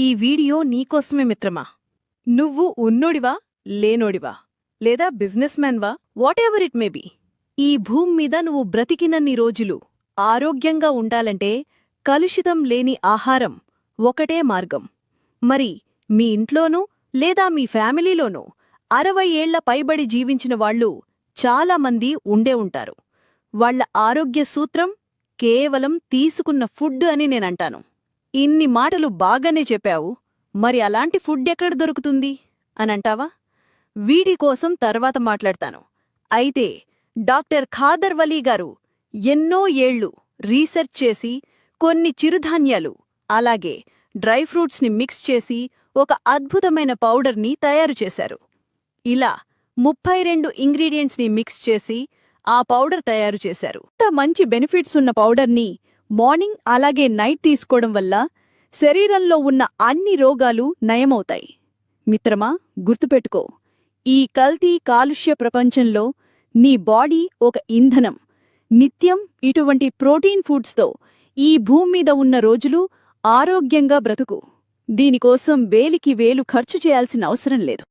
ఈ వీడియో నీకోసమే మిత్రమా. నువ్వు ఉన్నోడివా, లేనోడివా, లేదా బిజినెస్ మ్యాన్వా, వాటెవర్ ఇట్ మే బీ, ఈ భూమి మీద నువ్వు బ్రతికినన్ని రోజులు ఆరోగ్యంగా ఉండాలంటే కలుషితం లేని ఆహారం ఒకటే మార్గం. మరి మీ ఇంట్లోనూ లేదా మీ ఫ్యామిలీలోనూ 60 ఏళ్ల పైబడి జీవించిన వాళ్ళు చాలామంది ఉండే ఉంటారు. వాళ్ల ఆరోగ్య సూత్రం కేవలం తీసుకున్న ఫుడ్ అని నేనంటాను. ఇన్ని మాటలు బాగానే చెప్పావు, మరి అలాంటి ఫుడ్ ఎక్కడ దొరుకుతుంది అనంటావా? వీడి కోసం తర్వాత మాట్లాడతాను. అయితే డాక్టర్ ఖాదర్ వలీ గారు ఎన్నో ఏళ్లు రీసెర్చ్ చేసి కొన్ని చిరుధాన్యాలు అలాగే డ్రై ఫ్రూట్స్ని మిక్స్ చేసి ఒక అద్భుతమైన పౌడర్ని తయారు చేశారు. ఇలా 32 ఇంగ్రీడియంట్స్ని మిక్స్ చేసి ఆ పౌడర్ తయారు చేశారు. ఇంత మంచి బెనిఫిట్స్ ఉన్న పౌడర్ని మార్నింగ్ అలాగే నైట్ తీసుకోవడం వల్ల శరీరంలో ఉన్న అన్ని రోగాలు నయమవుతాయి. మిత్రమా, గుర్తుపెట్టుకో, ఈ కల్తీ కాలుష్య ప్రపంచంలో నీ బాడీ ఒక ఇంధనం. నిత్యం ఇటువంటి ప్రోటీన్ ఫుడ్స్తో ఈ భూమ్మీద ఉన్న రోజులు ఆరోగ్యంగా బ్రతుకు. దీనికోసం వేలికి వేలు ఖర్చు చేయాల్సిన అవసరం లేదు.